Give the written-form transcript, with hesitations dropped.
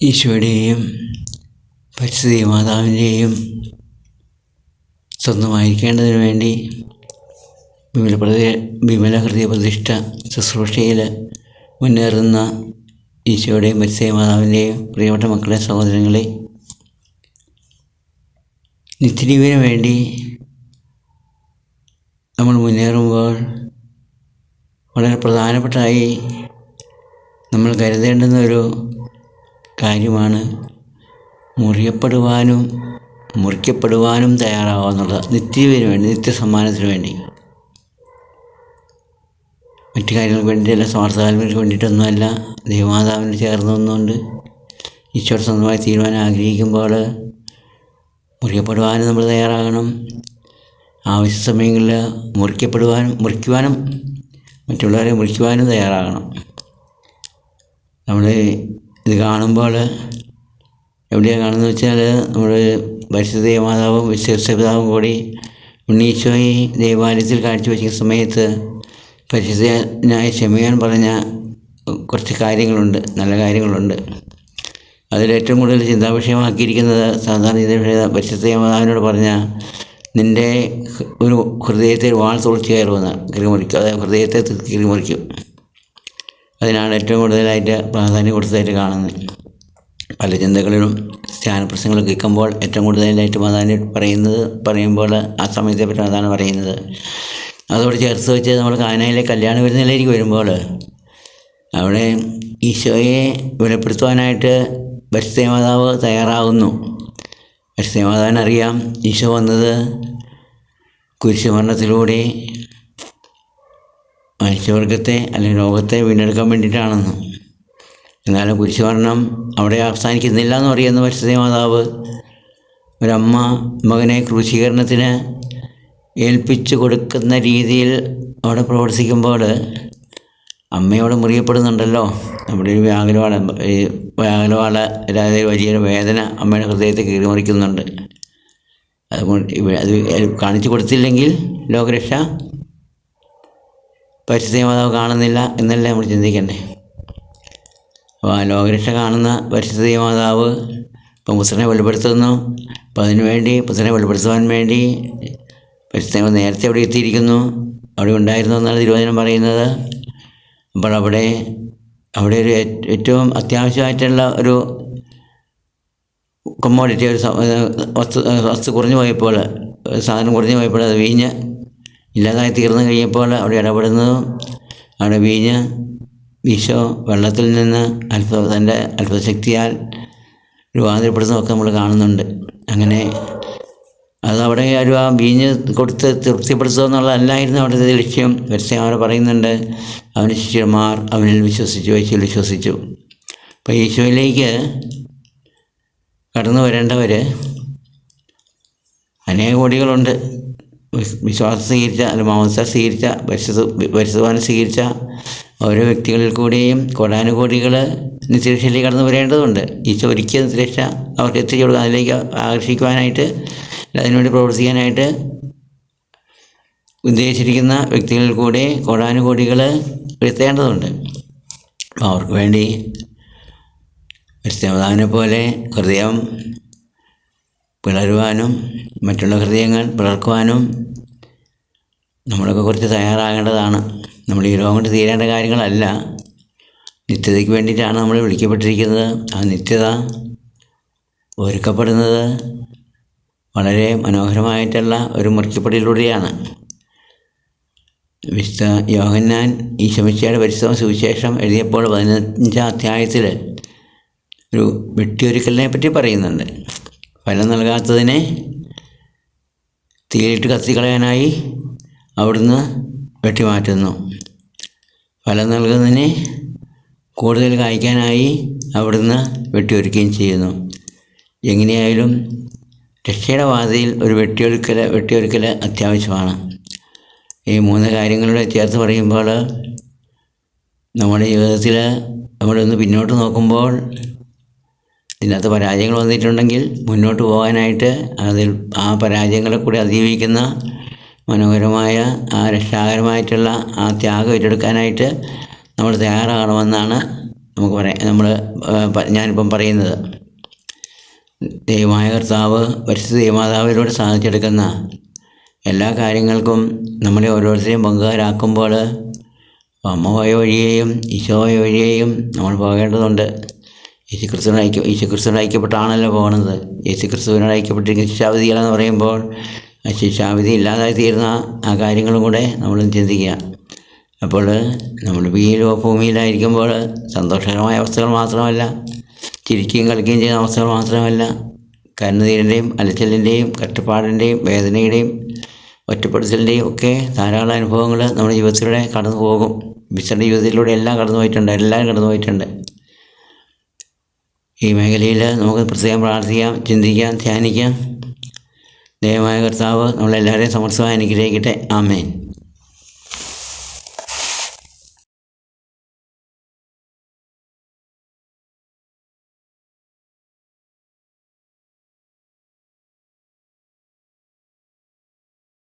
ഈശോയുടെയും പരിശുദ്ധ മാതാവിൻ്റെയും സ്വന്തമായിരിക്കേണ്ടതിനു വേണ്ടി വിമല ഹൃദയ പ്രതിഷ്ഠ ശുശ്രൂഷയിൽ മുന്നേറുന്ന ഈശോയുടെയും പരിശുദ്ധ മാതാവിൻ്റെയും പ്രിയപ്പെട്ട മക്കളെ, സഹോദരങ്ങളെ, നിത്യജീവന് വേണ്ടി നമ്മൾ മുന്നേറുമ്പോൾ വളരെ പ്രധാനപ്പെട്ടായി നമ്മൾ കരുതേണ്ടുന്ന ഒരു കാര്യമാണ് മുറിക്കപ്പെടുവാനും തയ്യാറാവുക എന്നുള്ളത്. നിത്യജീവന് വേണ്ടി, നിത്യസമ്മാനത്തിന് വേണ്ടി, മറ്റു കാര്യങ്ങൾക്ക് വേണ്ടിയിട്ടല്ല, സ്വാർത്ഥ താല്പര്യങ്ങൾക്ക് വേണ്ടിയിട്ടൊന്നുമല്ല, ദൈവമാതാവിന് ചേർന്നൊന്നുകൊണ്ട് ഈശോയുടെ സ്വന്തമായി തീരുമാനം ആഗ്രഹിക്കുമ്പോൾ മുറിക്കപ്പെടുവാനും നമ്മൾ തയ്യാറാകണം. ആവശ്യ സമയങ്ങളിൽ മുറിക്കുവാനും മറ്റുള്ളവരെ മുറിക്കുവാനും തയ്യാറാകണം. നമ്മൾ ഇത് കാണുമ്പോൾ എവിടെയാണ് കാണുന്നത് വെച്ചാൽ, നമ്മൾ പരിശുദ്ധ മാതാവും വിശ്വപിതാവും കൂടി ഉണ്ണീശോയെ ദേവാലയത്തിൽ കാഴ്ചവെക്കുന്ന സമയത്ത് പരിശുദ്ധനായ ക്ഷമിക്കാൻ പറഞ്ഞ കുറച്ച് കാര്യങ്ങളുണ്ട്, നല്ല കാര്യങ്ങളുണ്ട്. അതിലേറ്റവും കൂടുതൽ ചിന്താവിഷയമാക്കിയിരിക്കുന്നത് സാധാരണ പരിശുദ്ധ മാതാവിനോട് പറഞ്ഞ നിൻ്റെ ഒരു ഹൃദയത്തിൽ വാൾ തുളച്ച് കയറുമെന്ന്, കിറിമുറിക്കും, അതായത് ഹൃദയത്തെ കിറിമുറിക്കും. അതിനാണ് ഏറ്റവും കൂടുതലായിട്ട് പ്രാധാന്യം കൊടുത്തതായിട്ട് കാണുന്നത്. പല ചിന്തകളിലും ധ്യാനപ്രസംഗങ്ങൾ കേൾക്കുമ്പോൾ ഏറ്റവും കൂടുതലായിട്ട് പ്രാധാന്യം പറയുമ്പോൾ ആ സമയത്തെ പറ്റി അതാണ് പറയുന്നത്. അതോട് ചേർത്ത് വെച്ച് നമ്മൾ കാനായിലെ കല്യാണ വിരുന്നിലേക്ക് വരുമ്പോൾ അവിടെ ഈശോയെ വെളിപ്പെടുത്തുവാനായിട്ട് പരിശുദ്ധ മാതാവ് തയ്യാറാകുന്നു. പരിശുദ്ധ മാതാവിനറിയാം ഈശോ വന്നത് കുരിശുമരണത്തിലൂടെ മനുഷ്യവർഗത്തെ അല്ലെങ്കിൽ ലോകത്തെ വീണ്ടെടുക്കാൻ വേണ്ടിയിട്ടാണെന്ന്. എന്നാലും കുരിശുമരണം അവിടെ അവസാനിക്കുന്നില്ല എന്ന് പറയുന്ന പരിശുദ്ധ മാതാവ് ഒരമ്മ മകനെ ക്രൂശീകരണത്തിന് ഏൽപ്പിച്ചു കൊടുക്കുന്ന രീതിയിൽ അവിടെ പ്രവർത്തിക്കുമ്പോൾ അമ്മയോട് മുറിയപ്പെടുന്നുണ്ടല്ലോ. നമ്മുടെ ഒരു വ്യാകുലവാള അതായത് വലിയൊരു വേദന അമ്മയുടെ ഹൃദയത്തെ കീറിമുറിക്കുന്നുണ്ട്. അത് കാണിച്ചു കൊടുത്തില്ലെങ്കിൽ ലോകരക്ഷ പരിശുദ്ധ മാതാവ് കാണുന്നില്ല എന്നല്ലേ നമ്മൾ ചിന്തിക്കണ്ടേ. അപ്പോൾ ആ ലോകരക്ഷ കാണുന്ന പരിശുദ്ധ മാതാവ് ഇപ്പം പുത്രനെ വെളിപ്പെടുത്തുന്നു. അപ്പം അതിനുവേണ്ടി പുത്രനെ വെളിപ്പെടുത്തുവാൻ വേണ്ടി പരിശുദ്ധ നേരത്തെ അവിടെ എത്തിയിരിക്കുന്നു, അവിടെ ഉണ്ടായിരുന്നു എന്നാണ് തിരുവചനം പറയുന്നത്. അപ്പോൾ അവിടെ ഒരു ഏറ്റവും അത്യാവശ്യമായിട്ടുള്ള ഒരു കൊമ്മോഡിറ്റി, ഒരു വസ്തു കുറഞ്ഞു പോയപ്പോൾ, സാധനം കുറഞ്ഞു പോയപ്പോൾ അത് വീഞ്ഞ് ഇല്ലാതായി തീർന്നു കഴിഞ്ഞപ്പോൾ അവിടെ ഇടപെടുന്നതും അവിടെ വീഞ്ഞ് ഈശോ വെള്ളത്തിൽ നിന്ന് തൻ്റെ അത്ഭുതശക്തിയാൽ രൂപാന്തരപ്പെടുന്നതൊക്കെ നമ്മൾ കാണുന്നുണ്ട്. അങ്ങനെ അതവിടെ ആ വീഞ്ഞ് കൊടുത്ത് തൃപ്തിപ്പെടുത്തുക എന്നുള്ളതല്ലായിരുന്നു അവിടുത്തെ ലക്ഷ്യം. പരിശുദ്ധ പറയുന്നുണ്ട്, അവന് ശിഷ്യന്മാർ അവനിൽ വിശ്വസിച്ചു, യേശുവിൽ വിശ്വസിച്ചു. അപ്പോൾ ഈശോയിലേക്ക് കടന്നു വരേണ്ടവർ അനേക കോടികളുണ്ട്. വിശ്വാസം സ്വീകരിച്ച, അല്ലെങ്കിൽ മാമോദിസ സ്വീകരിച്ച, പരിശുദ്ധവാനം സ്വീകരിച്ച ഓരോ വ്യക്തികളിൽ കൂടെയും കോടാനുകോടികൾ നിത്യരക്ഷയിലേക്ക് കടന്നു വരേണ്ടതുണ്ട്. ഈശോ ഒരുക്കിയ നിത്യരക്ഷ അവർക്ക് എത്തിച്ചു കൊടുക്കുക, അതിലേക്ക് ആകർഷിക്കുവാനായിട്ട്, അതിനുവേണ്ടി പ്രവർത്തിക്കാനായിട്ട് ഉദ്ദേശിച്ചിരിക്കുന്ന വ്യക്തികളിൽ കൂടെ കോടാനുകോടികൾ എത്തേണ്ടതുണ്ട്. അവർക്ക് വേണ്ടി പരിശുദ്ധമാതാവിനെ പോലെ ഹൃദയം പിളരുവാനും മറ്റുള്ള ഹൃദയങ്ങൾ പിളർക്കുവാനും നമ്മളൊക്കെ കുറച്ച് തയ്യാറാകേണ്ടതാണ്. നമ്മൾ ഈ ലോകം കൊണ്ട് തീരേണ്ട കാര്യങ്ങളല്ല, നിത്യതയ്ക്ക് വേണ്ടിയിട്ടാണ് നമ്മൾ വിളിക്കപ്പെട്ടിരിക്കുന്നത്. ആ നിത്യത ഒരുക്കപ്പെടുന്നത് വളരെ മനോഹരമായിട്ടുള്ള ഒരു മുറിക്കപ്പെടലിലൂടെയാണ്. വിശുദ്ധ യോഹന്നാൻ ഈശോമിശിഹായുടെ പരിശുദ്ധ സുവിശേഷം എഴുതിയപ്പോൾ 15-ാം അധ്യായത്തിൽ ഒരു വെട്ടിയൊരുക്കലിനെ പറ്റി പറയുന്നുണ്ട്. ഫലം നൽകാത്തതിനെ തീയിലിട്ട് കത്തിക്കളയാനായി അവിടുന്ന് വെട്ടിമാറ്റുന്നു. ഫലം നൽകുന്നതിനെ കൂടുതൽ കായ്ക്കാനായി അവിടുന്ന് വെട്ടിയൊരുക്കുകയും ചെയ്യുന്നു. എങ്ങനെയായാലും രക്ഷയുടെ പാതയിൽ ഒരു വെട്ടിയൊരുക്കൽ അത്യാവശ്യമാണ്. ഈ 3 കാര്യങ്ങളുടെ ചേർത്ത് പറയുമ്പോൾ നമ്മുടെ ജീവിതത്തിൽ നമ്മളൊന്ന് പിന്നോട്ട് നോക്കുമ്പോൾ ഇതിനകത്ത് പരാജയങ്ങൾ വന്നിട്ടുണ്ടെങ്കിൽ മുന്നോട്ട് പോകാനായിട്ട് ആ പരാജയങ്ങളെ കൂടി അതിജീവിക്കുന്ന മനോഹരമായ രക്ഷാകരമായിട്ടുള്ള ത്യാഗം ഏറ്റെടുക്കാനായിട്ട് നമ്മൾ തയ്യാറാകണമെന്നാണ് ഞാനിപ്പം പറയുന്നത്. ദൈവമായ കർത്താവ് പരിശുദ്ധ ദൈവമാതാവിലൂടെ സാധിച്ചെടുക്കുന്ന എല്ലാ കാര്യങ്ങൾക്കും നമ്മളെ ഓരോരുത്തരെയും പങ്കുകാരാക്കുമ്പോൾ അമ്മ പോയ വഴിയെയും ഈശോ പോയ വഴിയെയും നമ്മൾ പോകേണ്ടതുണ്ട്. യേശുക്രിസ്തുവിനോട് ഐക്യപ്പെട്ടാണല്ലോ പോകുന്നത്. യേശുക്രിസ്തുവിനോട് ഐക്യപ്പെട്ടിരിക്കുന്ന ശിക്ഷാവിധികളെന്ന് പറയുമ്പോൾ ആ ശിക്ഷാവിധി ഇല്ലാതായി തീരുന്ന ആ കാര്യങ്ങളും കൂടെ നമ്മളും ചിന്തിക്കുക. അപ്പോൾ നമ്മൾ ഭൂമിയിലായിരിക്കുമ്പോൾ സന്തോഷകരമായ അവസ്ഥകൾ മാത്രമല്ല, ചിരിക്കുകയും കളിക്കുകയും ചെയ്യുന്ന അവസ്ഥകൾ മാത്രമല്ല, കണ്ണുനീരിൻ്റെയും അലച്ചിലിൻ്റെയും കഷ്ടപ്പാടിൻ്റെയും വേദനയുടെയും ഒറ്റപ്പെടുത്തലിൻ്റെയും ഒക്കെ ധാരാളം അനുഭവങ്ങൾ നമ്മുടെ ജീവിതത്തിലൂടെ കടന്നു പോകും. വിശുദ്ധ ജീവിതത്തിലൂടെ എല്ലാവരും കടന്നു പോയിട്ടുണ്ട്. ഈ മേഖലയിൽ നമുക്ക് പ്രത്യേകം പ്രാർത്ഥിക്കാം, ചിന്തിക്കാം, ധ്യാനിക്കാം. ദൈവമായ കർത്താവ് നമ്മളെല്ലാവരെയും സമർത്ഥമായി അനുഗ്രഹിക്കട്ടെ. ആമേൻ.